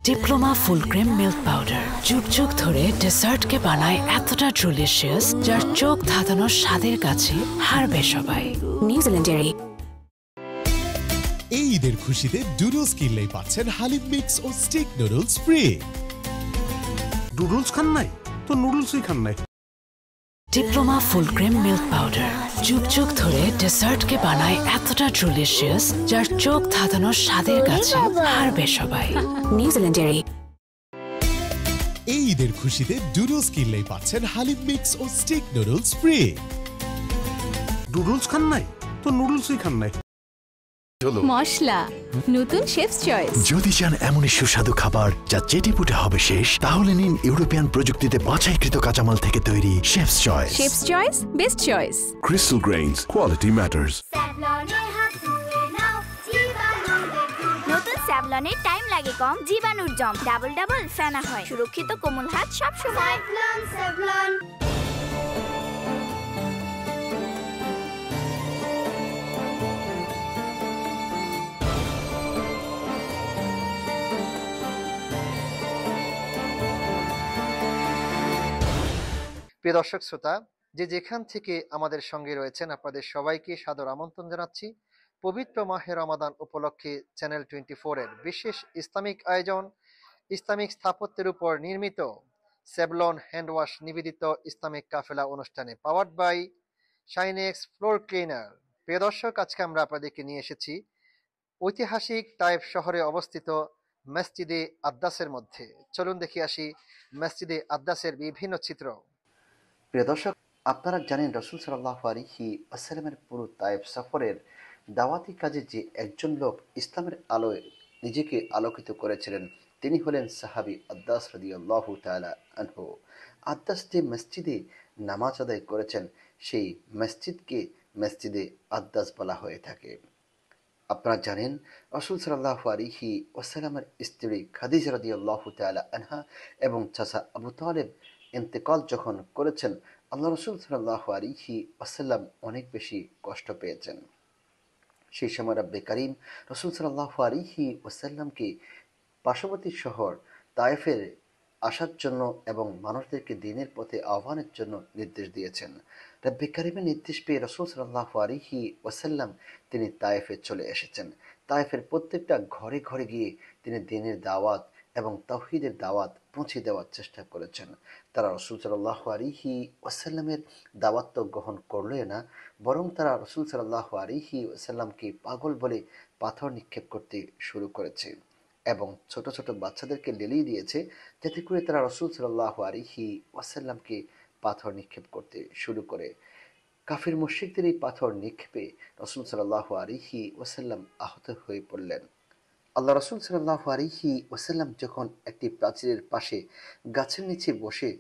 Diploma full cream milk powder যুগ যুগ ধরে ডেসার্টকে বানায় এতটা ডিলিশিয়াস যার চোখ ধাঁধানোর স্বাদের কাছে হারবে সবাই। নিউজিল্যান্ডের এই ঈদের খুশিতে ডুডলস কিনলেই পাচ্ছেন হালিম মিক্স ও স্টিক নুডলস ফ্রি। ডুডলস খান নাই তো নুডলসই খান নাই। Diploma full cream milk powder যুগ যুগ ধরে ডেসার্টকে বানায় এতটা ডিলিশিয়াস যার চোখ ধাঁধানোর স্বাদের কাছে হারবে সবাই। নিউজিল্যান্ডের এই ঈদের খুশিতে ডুডলস কিনলেই পাচ্ছেন হালিম মিক্স ও স্টিক নুডলস ফ্রি। ডুডলস খান নাই তো নুডলসই খান নাই। মশলা নতুন শেফস চয়েস। যদি চান এমনই সুস্বাদু খাবার যা চেটেপুটে হবে শেষ, তাহলে নিন ইউরোপিয়ান প্রযুক্তিতে বাছাইকৃত কাঁচামাল থেকে তৈরি chefs choice. Chefs choice, best choice. Crystal Grains, quality matters. নতুন স্যাভলনের টাইম লাগে কম, জীবাণুর জম ডাবল ডাবল ফেনা হয়, সুরক্ষিত কোমল হাত সব সময়। স্যাভলন। প্রিয় দর্শক শ্রোতা, যে যেখান থেকে আমাদের সঙ্গে রয়েছেন আপনাদের সবাইকে সাদর আমন্ত্রণ জানাচ্ছি পবিত্র মাহে রমাদান উপলক্ষে চ্যানেল 24 এর বিশেষ ইসলামিক আয়োজন ইসলামিক স্থাপত্যের উপর নির্মিত স্যাভলন হ্যান্ড ওয়াশ নিবেদিত ইসলামিক কাফেলা অনুষ্ঠানে powered by Shinex floor cleaner. প্রিয় দর্শক, আজকে আমরা আপনাদেরকে নিয়ে এসেছি ঐতিহাসিক তায়েফ শহরে অবস্থিত মসজিদে আদ্দাসের মধ্যে। চলুন দেখে আসি মসজিদে আদ্দাসের বিভিন্ন চিত্র। প্রিয় দর্শক, আপনারা জানেন রাসূল সাল্লাল্লাহু আলাইহি ওয়াসাল্লামের পুরো তায়েফ সফরের দাওয়াতি কাজে যে একজন লোক ইসলামের আলোয় নিজেকে আলোকিত করেছিলেন তিনি হলেন সাহাবী আদ্দাস রাদিয়াল্লাহু তাআলা আনহু। আদ্দাস যে মসজিদে নামাজ আদায় করেছেন সেই মসজিদকে মসজিদে আদ্দাস বলা হয়ে থাকে। আপনারা জানেন রাসূল সাল্লাল্লাহু আলাইহি ওয়াসাল্লামের স্ত্রী খাদিজা রাদিয়াল্লাহু তাআলা আনহা এবং চাচা আবু তালেব ইন্তেকাল যখন করেছেন, আল্লাহ রাসূল সাল্লাল্লাহু আলাইহি ওয়াসাল্লাম অনেক বেশি কষ্ট পেয়েছেন। সেই সময় রাব্বে কারীম রাসূল সাল্লাল্লাহু আলাইহি ওয়াসাল্লামকে পার্শ্ববর্তী শহর তায়েফের আসার জন্য এবং মানুষদেরকে দ্বীনের পথে আহ্বানের জন্য নির্দেশ দিয়েছেন। রাব্বে কারীমের নির্দেশ পেয়ে রাসূল সাল্লাল্লাহু আলাইহি ওয়াসাল্লাম তিনি তায়েফে চলে এসেছেন। তায়েফের প্রত্যেকটা ঘরে ঘরে গিয়ে তিনি দ্বীনের দাওয়াত এবং তাওহীদের দাওয়াত পৌঁছে দেওয়ার চেষ্টা করেছেন। তারা রাসূল সাল্লাল্লাহু আলাইহি ওয়াসাল্লামের দাওয়াত তো গ্রহণ করলই না, বরং তারা রাসূল সাল্লাল্লাহু আলাইহি ওয়াসাল্লামকে পাগল বলে পাথর নিক্ষেপ করতে শুরু করেছে এবং ছোট ছোট বাচ্চাদেরকে লেলিয়ে দিয়েছে যাতে করে তারা রাসূল সাল্লাল্লাহু আলাইহি ওয়াসাল্লামকে পাথর নিক্ষেপ করতে শুরু করে। কাফির মুশরিকদের এই পাথর নিক্ষেপে রাসূল সাল্লাল্লাহু আলাইহি ওয়াসাল্লাম আহত হয়ে পড়লেন। আল্লাহ রাসূল সাল্লাল্লাহু আলাইহি ওয়াসাল্লাম যখন একটি প্রাচীরের পাশে গাছের নিচে বসে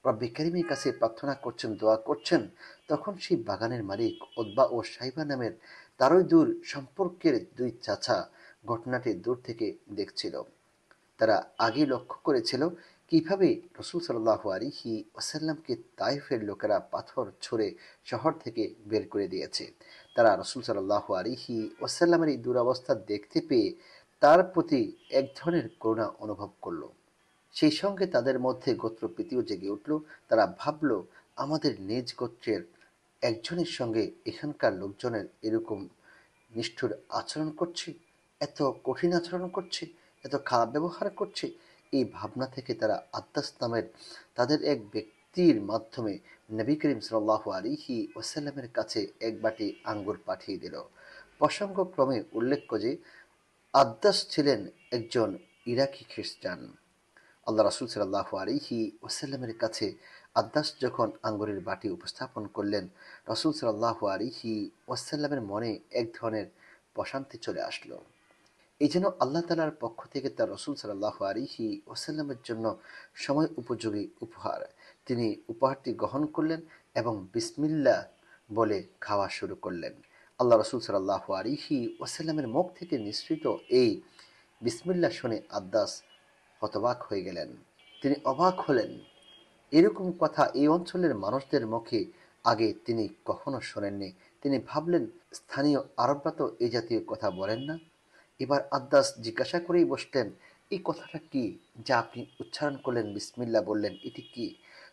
রব্বে কারীমের কাছে প্রার্থনা করছেন, দোয়া করছেন, তখন সেই বাগানের মালিক উতবা ও সাইবা নামের তারই দূর সম্পর্কের দুই চাচা ঘটনাটি দূর থেকে দেখছিল। তারা আগে লক্ষ্য করেছিল কিভাবে রাসূল সাল্লাল্লাহু আলাইহি ওয়াসাল্লামকে তায়েফের লোকেরা পাথর ছুঁড়ে শহর থেকে বের করে দিয়েছে। তারা রাসূল সাল্লাল্লাহু আলাইহি ওয়াসাল্লামের এই দুরবস্থা দেখতে পেয়ে তার প্রতি এক ধরনের করুণা অনুভব করল। সেই সঙ্গে তাদের মধ্যে গোত্রপ্রীতিও জেগে উঠল। তারা ভাবল, আমাদের নিজ গোত্রের একজনের সঙ্গে এখানকার লোকজনের এরকম নিষ্ঠুর আচরণ করছে, এত কঠিন আচরণ করছে, এত খারাপ ব্যবহার করছে। এই ভাবনা থেকে তারা আদ্দাস নামের তাদের এক ব্যক্তির মাধ্যমে নবী করিম সাল্লাল্লাহু আলাইহি ওয়াসাল্লামের কাছে এক বাটি আঙ্গুর পাঠিয়ে দিল। প্রসঙ্গক্রমে উল্লেখ্য যে আদ্দাস ছিলেন একজন ইরাকি খ্রিস্টান। আল্লাহ রাসূল সাল্লাল্লাহু আলাইহি ওয়াসাল্লামের কাছে আদ্দাস যখন আঙ্গুরের বাটি উপস্থাপন করলেন, রাসূল সাল্লাল্লাহু আলাইহি ওয়াসাল্লামের মনে এক ধরনের প্রশান্তি চলে আসলো। এই যেন আল্লাহ তাআলার পক্ষ থেকে তার রাসূল সাল্লাল্লাহু আলাইহি ওয়াসাল্লামের জন্য সময় উপযোগী উপহার। তিনি উপহারটি গ্রহণ করলেন এবং বিসমিল্লাহ বলে খাওয়া শুরু করলেন। আল্লাহ রাসূল সাল্লাল্লাহু আলাইহি ওয়াসাল্লামের মুখ থেকে নিঃসৃত এই বিসমিল্লাহ শুনে আদ্দাস হতবাক হয়ে গেলেন। তিনি অবাক হলেন। এরকম কথা এই অঞ্চলের মানুষদের মুখে আগে তিনি কখনো শোনেননি। তিনি ভাবলেন, স্থানীয় আরবরা তো এই জাতীয় কথা বলেন না। এবার আদ্দাস জিজ্ঞাসা করেই বসলেন, এই কথাটা কি যা আপনি উচ্চারণ করলেন, বিসমিল্লাহ বললেন, এটি কি?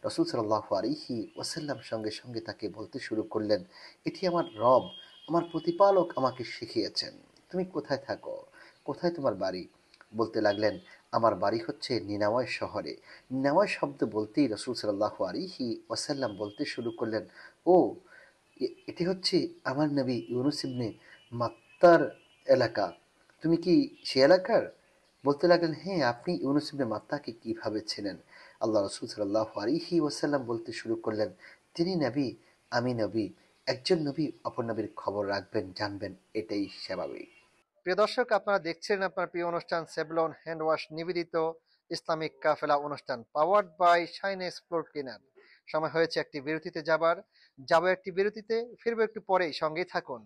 রাসূল সাল্লাল্লাহু আলাইহি ওয়াসাল্লাম সঙ্গে সঙ্গে তাকে বলতে শুরু করলেন, এটি আমার রব, আমার প্রতিপালক আমাকে শিখিয়েছেন। তুমি কোথায় থাকো? কোথায় তোমার বাড়ি? বলতে লাগলেন, আমার বাড়ি হচ্ছে নিনাওয়া শহরে। নিনাওয়া শব্দ বলতেই রাসূল সাল্লাল্লাহু আলাইহি ওয়াসাল্লাম বলতে শুরু করলেন, ও এটি হচ্ছে আমার নবী ইউনুস ইবনে মাত্তার এলাকা। তুমি কি সে এলাকার? বলতে লাগলেন, হ্যাঁ, আপনি ইউনুস ইবনে মাত্তাকে কিভাবে ছিলেন? আল্লাহ রাসূল সাল্লাল্লাহু আলাইহি ওয়াসাল্লাম বলতে শুরু করলেন, তিনি নবী, আমি নবী, একজন নবী অপর নবীর খবর রাখবেন, জানবেন, এটাই স্বাভাবিক। প্রিয় দর্শক, আপনারা দেখছেন আপনার প্রিয় অনুষ্ঠান সেভলন হ্যান্ড ওয়াশ নিবেদিত ইসলামিক কাফেলা অনুষ্ঠান, powered by Shiness floor cleaner. সময় হয়েছে একটি বিরতিতে যাবো একটি বিরতিতে, ফিরবো একটু পরেই, সঙ্গেই থাকুন।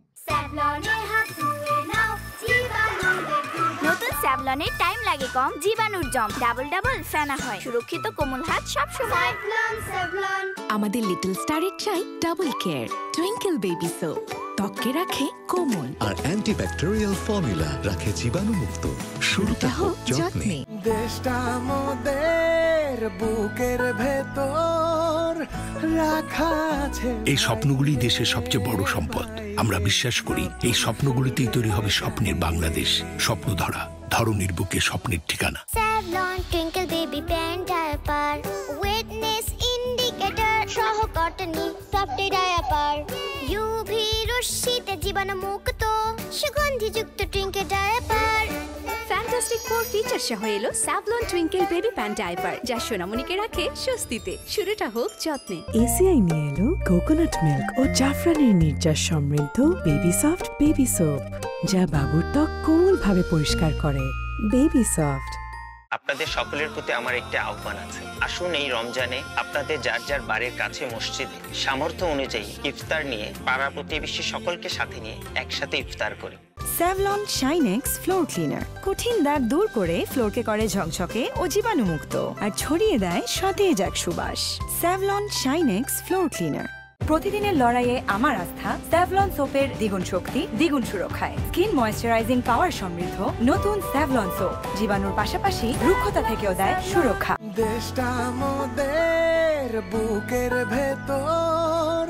নতুন স্যাভলনের টাইম লাগে কম, জীবাণুর জম ডাবল ডাবল ফেনা হয়, সুরক্ষিত কোমল হাত সব সময়। আমাদের লিটল স্টারের চাই double care Twinkle baby soap, ত্বকে রাখে কোমল আর অ্যান্টিব্যাকটেরিয়াল ফর্মুলা রাখে জীবাণুমুক্ত। শুরুটা হোক যত্নে। দেশটা আমাদের বুকের ভেতর রাখা আছে। এই স্বপ্নগুলি দেশের সবচেয়ে বড় সম্পদ। আমরা বিশ্বাস করি এই স্বপ্নগুলিতেই তৈরি হবে স্বপ্নের বাংলাদেশ। স্বপ্ন ধরা, ধরনীর বুকে স্বপ্নের ঠিকানা। Savlon Twinkle baby pant diaper, wetness indicator সহ কটনি সফট ডায়াপার, ইউভি রশ্মিতে জীবাণুমুক্ত সুগন্ধিযুক্ত টুইঙ্কেল ডায়াপার। ফ্যান্টাস্টিক 4 ফিচার সহ এলো Savlon Twinkle baby pant diaper, যা সোনামণিকে রাখে স্বস্তিতে। শুরুটা হোক যত্নে। এসিআই নিয়ে এলো কোকোনাট মিল্ক ও জাফরানের নির্যাস সমৃদ্ধ বেবি সফট বেবি সোপ, যা বাবুর ত্বক কোমলভাবে পরিষ্কার করে। Baby soft. আপনাদের সকলের প্রতি আমার একটি আহ্বান আছে। আসুন এই রমজানে আপনাদের যার যার বাড়ির কাছে মসজিদে সামর্থ্য অনুযায়ী ইফতার নিয়ে পাড়া প্রতিবেশী সকলকে সাথে নিয়ে একসাথে ইফতার করি। স্যাভলন শাইনেক্স ফ্লোর ক্লিনার কঠিন দাগ দূর করে ফ্লোরকে করে ঝকঝকে ও জীবাণুমুক্ত, আর ছড়িয়ে দেয় সতেজ এক সুবাস। Savlon Shinex floor cleaner. প্রতিদিনের লড়াইয়ে আমার আস্থা স্যাভলন সোপের দ্বিগুণ শক্তি, দ্বিগুণ সুরক্ষায়। স্কিন ময়েশ্চারাইজিং পাওয়ার সমৃদ্ধ নতুন স্যাভলন সোপ জীবাণুর পাশাপাশি রুক্ষতা থেকেও দেয় সুরক্ষা। দেশটা আমাদের বুকের ভেতর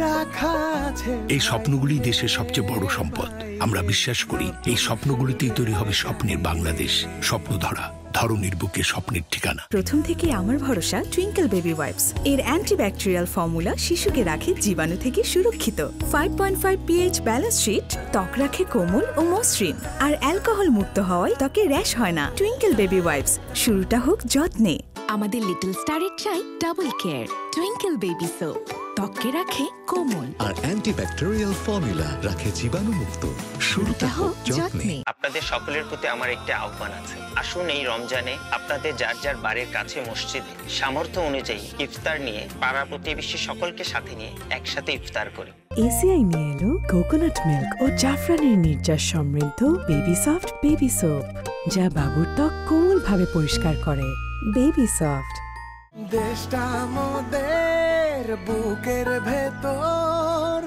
রাখা আছে। এই স্বপ্নগুলি দেশের সবচেয়ে বড় সম্পদ। আমরা বিশ্বাস করি এই স্বপ্নগুলিতেই তৈরি হবে স্বপ্নের বাংলাদেশ। স্বপ্ন ধরা, ধরনীর বুকে স্বপ্নের ঠিকানা। প্রথম থেকে আমার ভরসা টুইঙ্কেল বেবি ওয়াইপস। এর অ্যান্টিব্যাকটেরিয়াল ফর্মুলা শিশুকে রাখে জীবাণু থেকে সুরক্ষিত। 5.5 pH ব্যালেন্স শিট ত্বক রাখে কোমল ও মসৃণ, আর অ্যালকোহল মুক্ত হওয়ায় ত্বকে র্যাশ হয় না। টুইঙ্কেল বেবি ওয়াইপস, শুরুটা হোক যত্নে। আমাদের লিটল স্টারের চাই double care Twinkle baby soap, ত্বকে রাখে কোমল আর অ্যান্টিব্যাকটেরিয়াল ফর্মুলা রাখে জীবাণুমুক্ত। শুরুটা হোক যত্নে। আপনাদের সকলের প্রতি আমার একটি আহ্বান আছে। আসুন এই রমজানে আপনাদের যার যার বাড়ির কাছে মসজিদে সামর্থ্য অনুযায়ী ইফতার নিয়ে পাড়া প্রতিবেশী সকলকে সাথে নিয়ে একসাথে ইফতার করি। এসিআই নিয়ে এলো কোকোনাট মিল্ক ও জাফরানের নির্যাস সমৃদ্ধ বেবি সফট বেবি সোপ, যা বাবুর ত্বক কোমলভাবে পরিষ্কার করে। Baby soft. দেশটা আমাদের বুকের ভেতর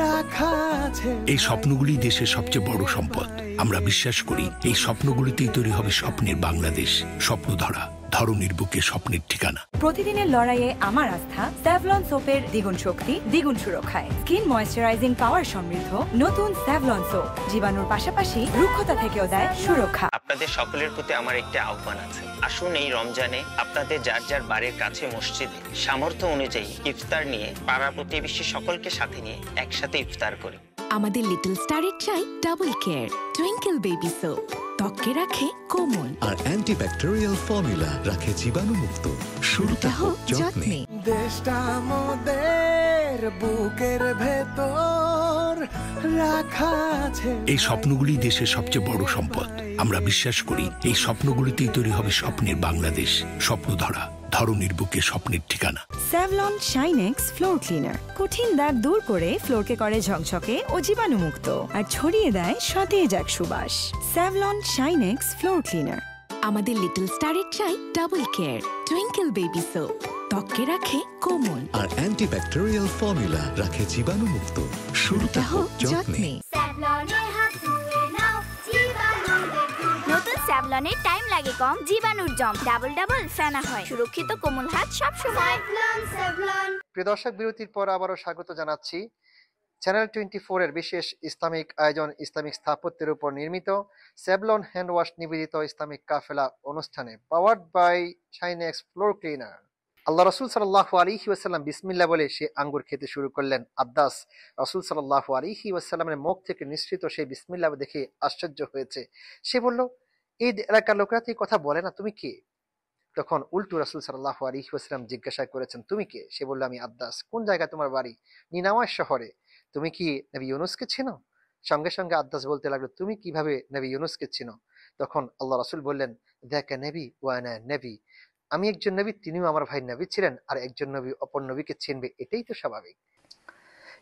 রাখা আছে। এই স্বপ্নগুলি দেশের সবচেয়ে বড় সম্পদ। আমরা বিশ্বাস করি এই স্বপ্নগুলিতেই তৈরি হবে স্বপ্নের বাংলাদেশ। স্বপ্ন ধরা, ধরনীর বুকে স্বপ্নের ঠিকানা। প্রতিদিনের লড়াইয়ে আমার আস্থা স্যাভলন সোপের দ্বিগুণ শক্তি, দ্বিগুণ সুরক্ষায়। স্কিন ময়েশ্চারাইজিং পাওয়ার সমৃদ্ধ নতুন স্যাভলন সোপ জীবাণুর পাশাপাশি রুক্ষতা থেকেও দেয় সুরক্ষা। আপনাদের সকলের প্রতি আমার একটি আহ্বান আছে। আসুন এই রমজানে আপনাদের যার যার বাড়ির কাছে মসজিদে সামর্থ্য অনুযায়ী ইফতার নিয়ে পাড়া প্রতিবেশী সকলকে সাথে নিয়ে একসাথে ইফতার করি। আমাদের লিটল স্টারের চাই double care Twinkle baby soap, ত্বকে রাখে কোমল আর অ্যান্টিব্যাকটেরিয়াল ফর্মুলা রাখে জীবাণুমুক্ত। শুরুটা হোক যত্নে। দেশটা আমাদের বুকের ভেতর রাখা আছে। এই স্বপ্নগুলি দেশের সবচেয়ে বড় সম্পদ। আমরা বিশ্বাস করি এই স্বপ্নগুলিতেই তৈরি হবে স্বপ্নের বাংলাদেশ। স্বপ্ন ধরা, ধরনীর বুকে স্বপ্নের ঠিকানা। স্যাভলন শাইনেক্স ফ্লোর ক্লিনার কঠিন দাগ দূর করে ফ্লোরকে করে ঝকঝকে ও জীবাণুমুক্ত, আর ছড়িয়ে দেয় সতেজ এক সুবাস। Savlon Shinex floor cleaner. আমাদের লিটল স্টারের চাই double care Twinkle baby soap, ত্বকে রাখে কোমল আর অ্যান্টিব্যাকটেরিয়াল ফর্মুলা রাখে জীবাণুমুক্ত। শুরুটা হোক যত্নে। নতুন স্যাভলন স্যাভলনের টাইম লাগে কম, জীবাণুর জম, ডাবল ডাবল ফেনা হয়, সুরক্ষিত কোমল হাত সব সময়। প্রিয় দর্শক, বিরতির পর আবারও স্বাগত জানাচ্ছি চ্যানেল 24 এর বিশেষ ইসলামিক আয়োজন ইসলামিক স্থাপত্যের উপর নির্মিত স্যাভলন হ্যান্ড ওয়াশ নিবেদিত ইসলামিক কাফেলা অনুষ্ঠানে, powered by Shinex floor cleaner. আল্লাহ রাসূল সাল্লাল্লাহু আলাইহি ওয়াসাল্লাম বিসমিল্লাহ বলে সে আঙ্গুর খেতে শুরু করলেন। আব্বাস রাসূল সাল্লাল্লাহু আলাইহি ওয়াসাল্লামের মুখ থেকে নিঃসৃত সেই বিসমিল্লাহ দেখে আশ্চর্য হয়েছে। সে বলল, এই এলাকার লোকেরা তো এই কথা বলে না, তুমি কে? তখন উল্টো রাসূল সাল্লাল্লাহু আলাইহি ওয়াসাল্লাম জিজ্ঞাসা করেছেন, তুমি কে? সে বলল, আমি আব্বাস। কোন জায়গায় তোমার বাড়ি? নিনাওয়া শহরে। তুমি কি নবী ইউনুসকে চিনো? সঙ্গে সঙ্গে আব্বাস বলতে লাগলো, তুমি কিভাবে নবী ইউনুসকে চিনো? তখন আল্লাহ রাসূল বললেন, দেখা নবী ওয়া আনা নবী, আমি একজন নবী, তিনিও আমার ভাই নবী ছিলেন, আর একজন নবী অপর নবীকে চিনবে, এটাই তো স্বাভাবিক।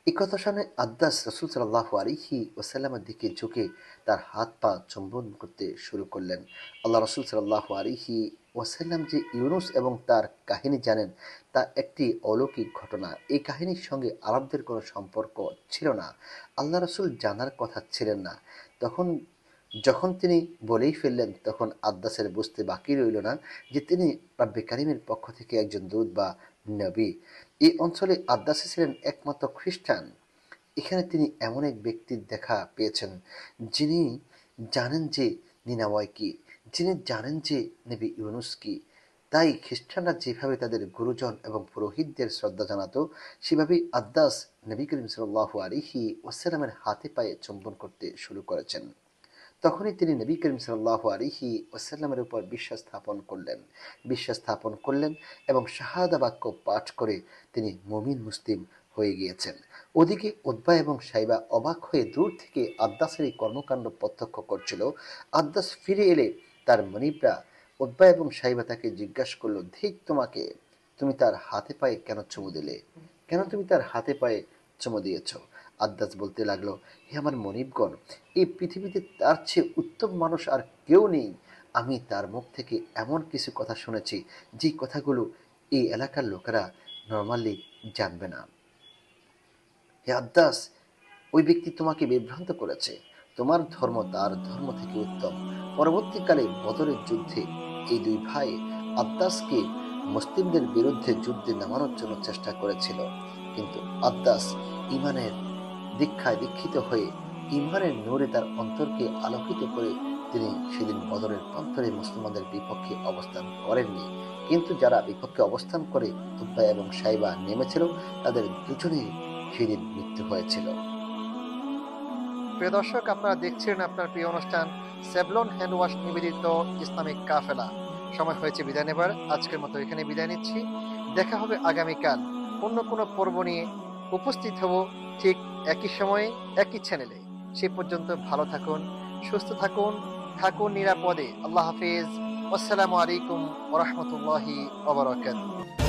এই কথা শুনে আব্বাস রাসূল সাল্লাল্লাহু আলাইহি ওয়াসাল্লামের দিকে ঝুঁকে তার হাত পা চুম্বন করতে শুরু করলেন। আল্লাহ রাসূল সাল্লাল্লাহু আলাইহি ওয়াসাল্লাম যে ইউনুস এবং তার কাহিনী জানেন, তা একটি অলৌকিক ঘটনা। এই কাহিনীর সঙ্গে আরবদের কোনো সম্পর্ক ছিল না, আল্লাহ রাসূল জানার কথা ছিলেন না। যখন তিনি বলেই ফেললেন, তখন আব্বাসের বুঝতে বাকি রইল না যে তিনি রাব্বে কারিমের পক্ষ থেকে একজন দূত বা নবী। এই অঞ্চলে আব্বাস ছিলেন একমাত্র খ্রিস্টান। এখানে তিনি এমন এক ব্যক্তির দেখা পেয়েছেন যিনি জানেন যে নিনাওয়ায় কি, যিনি জানেন যে নবী ইউনুস কি। তাই খ্রিস্টানরা যেভাবে তাদের গুরুজন এবং পুরোহিতদের শ্রদ্ধা জানাতো, সেভাবেই আব্বাস নবী করিম সাল্লাল্লাহু আলাইহি ওয়াসাল্লামের হাতে পায়ে চুম্বন করতে শুরু করেছেন। তখনই তিনি নবী করিম সাল্লাল্লাহু আলাইহি ওয়াসাল্লামের উপর বিশ্বাস স্থাপন করলেন এবং শাহাদা বাক্য পাঠ করে তিনি মুমিন মুসলিম হয়ে গিয়েছেন। ওদিকে উতবা এবং সাইবা অবাক হয়ে দূর থেকে আব্বাসের এই কর্মকাণ্ড প্রত্যক্ষ করছিল। আব্বাস ফিরে এলে তার মনিবরা উতবা এবং সাইবা তাকে জিজ্ঞাসা করলো, ঠিক তোমাকে, তুমি তার হাতে পায়ে কেন চুমু দিলে? কেন তুমি তার হাতে পায়ে চুমু দিয়েছ? আব্বাস বলতে লাগলো, হে আমার মনিবগণ, এই পৃথিবীতে তার চেয়ে উত্তম মানুষ আর কেউ নেই। আমি তার মুখ থেকে এমন কিছু কথা শুনেছি যে কথাগুলো এই এলাকার লোকেরা নর্মালি জানবে না। হে আব্বাস, ওই ব্যক্তি তোমাকে বিভ্রান্ত করেছে। তোমার ধর্ম তার ধর্ম থেকে উত্তম। পরবর্তীকালে বদরের যুদ্ধে এই দুই ভাই আব্বাসকে মুসলিমদের বিরুদ্ধে যুদ্ধে নামানোর জন্য চেষ্টা করেছিল, কিন্তু আব্বাস ঈমানের দীক্ষায় দীক্ষিত হয়ে ঈমানের নূরে তার অন্তরকে আলোকিত করে তিনি সেদিন বদরের প্রান্তরে মুসলমানদের বিপক্ষে অবস্থান করেননি। কিন্তু যারা বিপক্ষে অবস্থান করে উতবা এবং সাইবা নেমেছিল, তাদের দুজনেই সেদিন মৃত্যু হয়েছিল। প্রিয় দর্শক, আপনারা দেখছেন আপনার প্রিয় অনুষ্ঠান স্যাভলন হ্যান্ড ওয়াশ নিবেদিত ইসলামিক কাফেলা। সময় হয়েছে বিদায় নেবার। আজকের মতো এখানে বিদায় নিচ্ছি। দেখা হবে আগামীকাল অন্য কোনো পর্ব নিয়ে। উপস্থিত হব ঠিক একই সময়ে একই চ্যানেলে। সে পর্যন্ত ভালো থাকুন, সুস্থ থাকুন, থাকুন নিরাপদে। আল্লাহ হাফিজ। আসসালামু আলাইকুম ওয়া রাহমাতুল্লাহি ওয়া বারাকাতুহু।